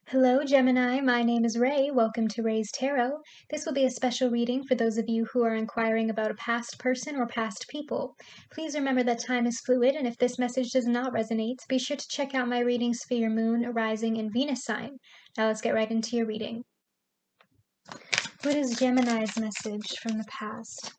Hello, Gemini. My name is Ray. Welcome to Ray's Tarot. This will be a special reading for those of you who are inquiring about a past person or past people. Please remember that time is fluid, and if this message does not resonate, be sure to check out my readings for your moon, rising, and Venus sign. Now let's get right into your reading. What is Gemini's message from the past?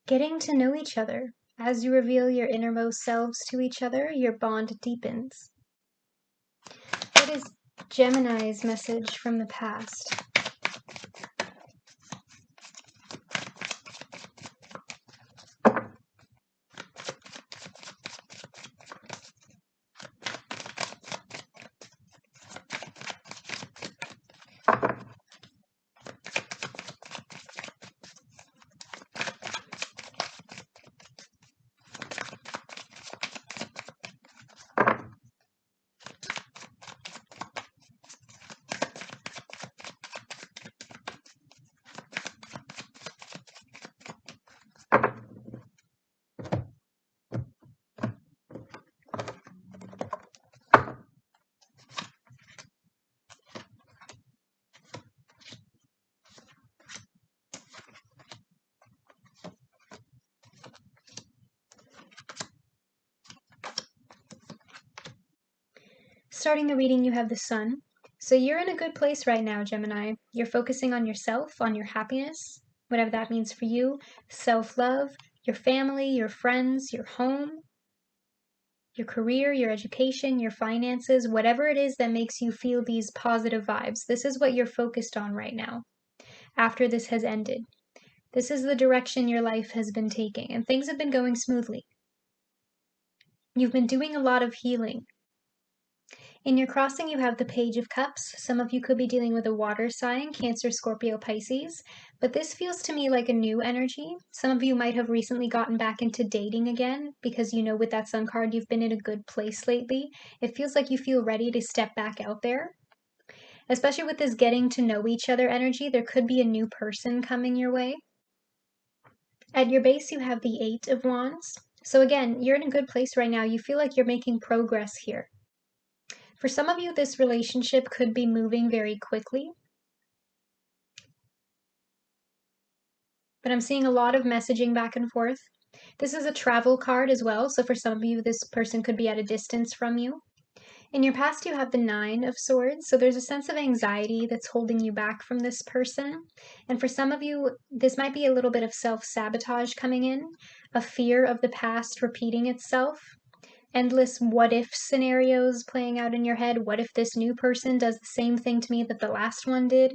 Getting to know each other. As you reveal your innermost selves to each other, your bond deepens. What is Gemini's message from the past? Starting the reading, you have the Sun. So you're in a good place right now, Gemini. You're focusing on yourself, on your happiness, whatever that means for you, self-love, your family, your friends, your home, your career, your education, your finances, whatever it is that makes you feel these positive vibes. This is what you're focused on right now after this has ended. This is the direction your life has been taking, and things have been going smoothly. You've been doing a lot of healing. In your crossing, you have the Page of Cups. Some of you could be dealing with a water sign, Cancer, Scorpio, Pisces, but this feels to me like a new energy. Some of you might have recently gotten back into dating again because you know with that Sun card, you've been in a good place lately. It feels like you feel ready to step back out there. Especially with this getting to know each other energy, there could be a new person coming your way. At your base, you have the Eight of Wands. So again, you're in a good place right now. You feel like you're making progress here. For some of you, this relationship could be moving very quickly. But I'm seeing a lot of messaging back and forth. This is a travel card as well, so for some of you, this person could be at a distance from you. In your past, you have the Nine of Swords, so there's a sense of anxiety that's holding you back from this person. And for some of you, this might be a little bit of self-sabotage coming in, a fear of the past repeating itself. Endless what-if scenarios playing out in your head. What if this new person does the same thing to me that the last one did?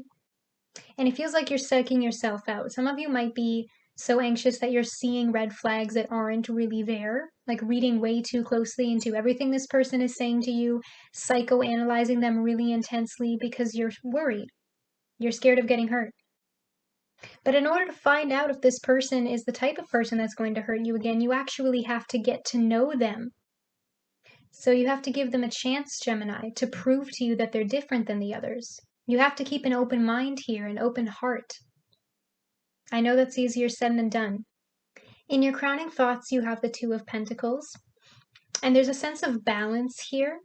And it feels like you're psyching yourself out. Some of you might be so anxious that you're seeing red flags that aren't really there, like reading way too closely into everything this person is saying to you, psychoanalyzing them really intensely because you're worried. You're scared of getting hurt. But in order to find out if this person is the type of person that's going to hurt you again, you actually have to get to know them. So you have to give them a chance, Gemini, to prove to you that they're different than the others. You have to keep an open mind here, an open heart. I know that's easier said than done. In your crowning thoughts, you have the Two of Pentacles. And there's a sense of balance here.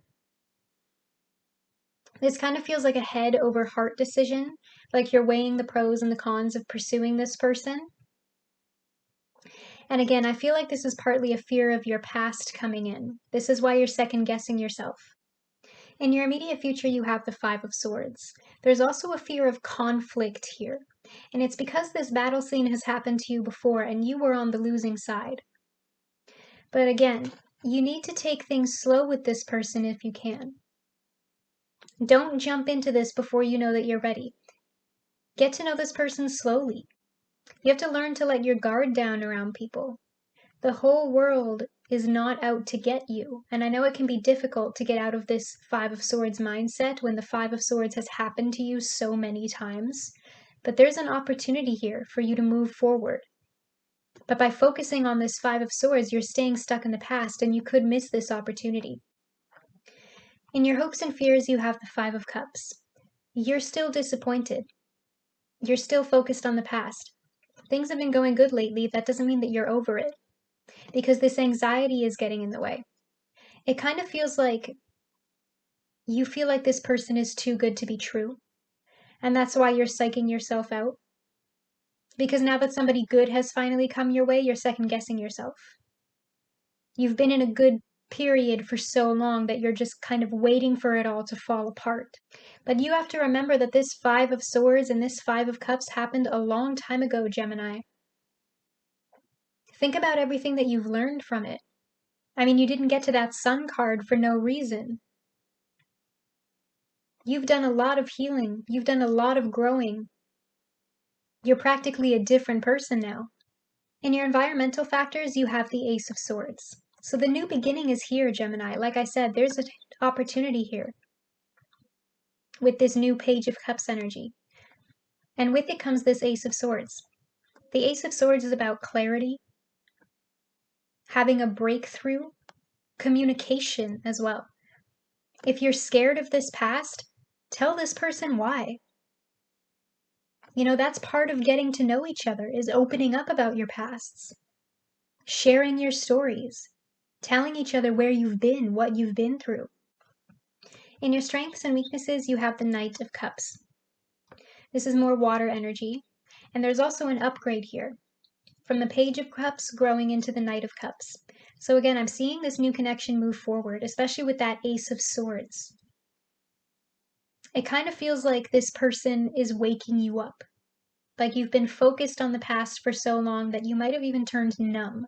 This kind of feels like a head over heart decision, like you're weighing the pros and the cons of pursuing this person. And again, I feel like this is partly a fear of your past coming in. This is why you're second guessing yourself. In your immediate future, you have the Five of Swords. There's also a fear of conflict here. And it's because this battle scene has happened to you before and you were on the losing side. But again, You need to take things slow with this person if you can. Don't jump into this before you know that you're ready. Get to know this person slowly. You have to learn to let your guard down around people. The whole world is not out to get you. And I know it can be difficult to get out of this Five of Swords mindset when the Five of Swords has happened to you so many times. But there's an opportunity here for you to move forward. But by focusing on this Five of Swords, you're staying stuck in the past and you could miss this opportunity. In your hopes and fears, you have the Five of Cups. You're still disappointed. You're still focused on the past. Things have been going good lately. That doesn't mean that you're over it, because this anxiety is getting in the way. It kind of feels like you feel like this person is too good to be true, and that's why you're psyching yourself out. Because now that somebody good has finally come your way, you're second-guessing yourself. You've been in a good period for so long that you're just kind of waiting for it all to fall apart. But you have to remember that this Five of Swords and this Five of Cups happened a long time ago, Gemini. Think about everything that you've learned from it. I mean, you didn't get to that Sun card for no reason. You've done a lot of healing. You've done a lot of growing. You're practically a different person now. In your environmental factors, you have the Ace of Swords. So the new beginning is here, Gemini. Like I said, there's an opportunity here with this new Page of Cups energy. And with it comes this Ace of Swords. The Ace of Swords is about clarity, having a breakthrough, communication as well. If you're scared of this past, tell this person why. You know, that's part of getting to know each other, is opening up about your pasts, sharing your stories, telling each other where you've been, what you've been through. In your strengths and weaknesses, you have the Knight of Cups. This is more water energy, and there's also an upgrade here, from the Page of Cups growing into the Knight of Cups. So again, I'm seeing this new connection move forward, especially with that Ace of Swords. It kind of feels like this person is waking you up. Like you've been focused on the past for so long that you might have even turned numb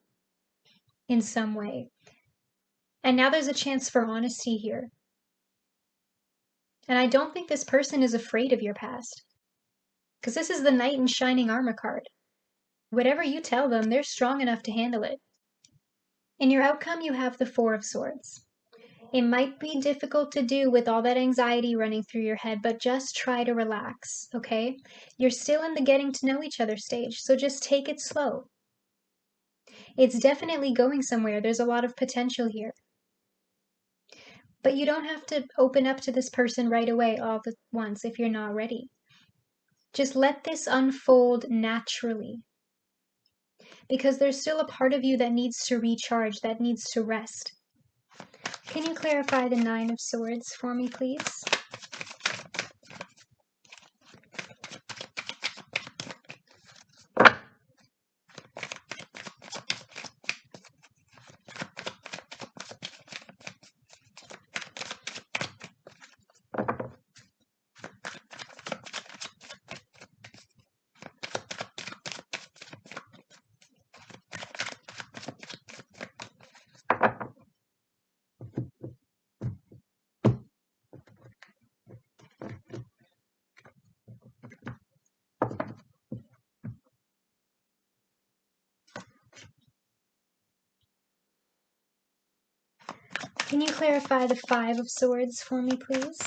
in some way. And now there's a chance for honesty here. And I don't think this person is afraid of your past, because this is the Knight in Shining Armor card. Whatever you tell them, they're strong enough to handle it. In your outcome, you have the Four of Swords. It might be difficult to do with all that anxiety running through your head, but just try to relax, okay? You're still in the getting to know each other stage, so just take it slow. It's definitely going somewhere. There's a lot of potential here. But you don't have to open up to this person right away all at once if you're not ready. Just let this unfold naturally, because there's still a part of you that needs to recharge, that needs to rest. Can you clarify the Nine of Swords for me, please? Can you clarify the Five of Swords for me, please?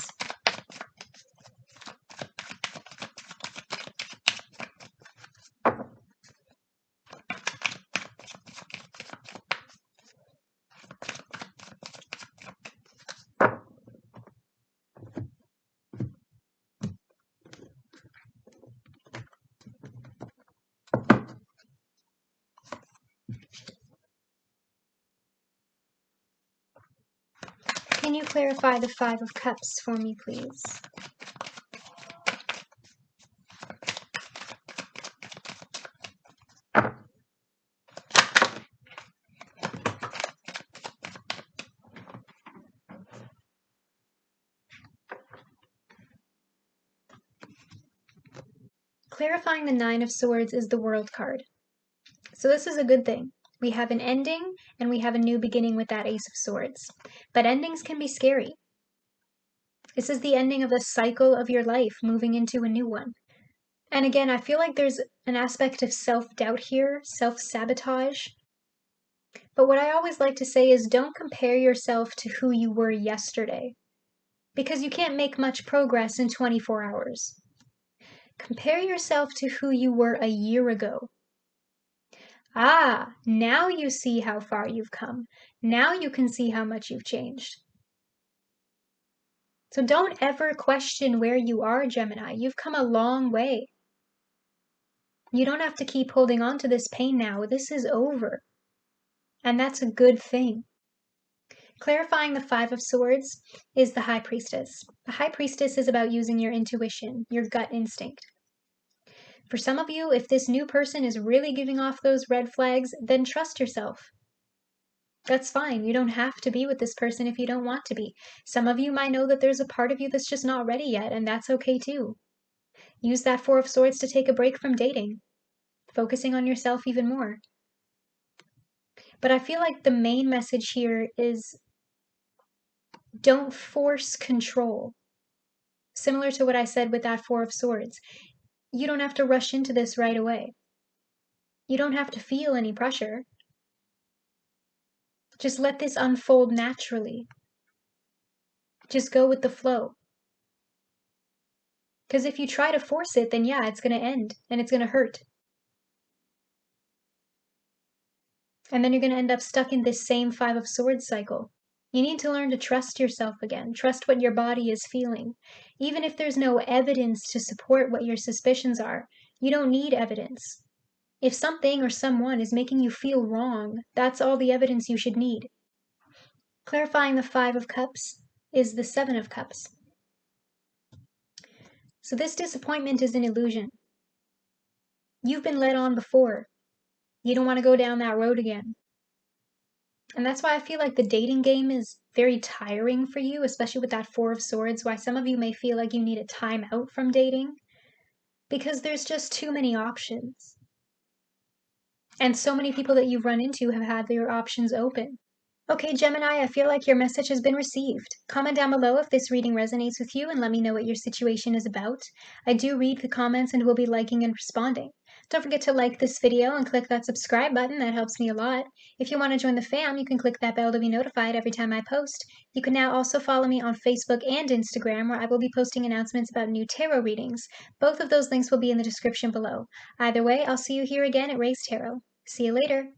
Can you clarify the Five of Cups for me, please? Clarifying the Nine of Swords is the World card. So this is a good thing. We have an ending and we have a new beginning with that Ace of Swords. But endings can be scary. This is the ending of a cycle of your life, moving into a new one. And again, I feel like there's an aspect of self-doubt here, self-sabotage. But what I always like to say is don't compare yourself to who you were yesterday, because you can't make much progress in 24 hours. Compare yourself to who you were a year ago. Ah, now you see how far you've come. Now you can see how much you've changed. So don't ever question where you are, Gemini. You've come a long way. You don't have to keep holding on to this pain now. This is over. And that's a good thing. Clarifying the Five of Swords is the High Priestess. The High Priestess is about using your intuition, your gut instinct. For some of you, if this new person is really giving off those red flags, then trust yourself. That's fine. You don't have to be with this person if you don't want to be. Some of you might know that there's a part of you that's just not ready yet, and that's okay too. Use that Four of Swords to take a break from dating, focusing on yourself even more. But I feel like the main message here is don't force control. Similar to what I said with that Four of Swords. You don't have to rush into this right away. You don't have to feel any pressure. Just let this unfold naturally. Just go with the flow. Because if you try to force it, then yeah, it's going to end and it's going to hurt. And then you're going to end up stuck in this same Five of Swords cycle. You need to learn to trust yourself again. Trust what your body is feeling. Even if there's no evidence to support what your suspicions are, you don't need evidence. If something or someone is making you feel wrong, that's all the evidence you should need. Clarifying the Five of Cups is the Seven of Cups. So this disappointment is an illusion. You've been led on before. You don't want to go down that road again. And that's why I feel like the dating game is very tiring for you, especially with that Four of Swords, why some of you may feel like you need a time out from dating, because there's just too many options. And so many people that you've run into have had their options open. Okay, Gemini, I feel like your message has been received. Comment down below if this reading resonates with you and let me know what your situation is about. I do read the comments and will be liking and responding. Don't forget to like this video and click that subscribe button, that helps me a lot. If you want to join the fam, you can click that bell to be notified every time I post. You can now also follow me on Facebook and Instagram, where I will be posting announcements about new tarot readings. Both of those links will be in the description below. Either way, I'll see you here again at Raise Tarot. See you later.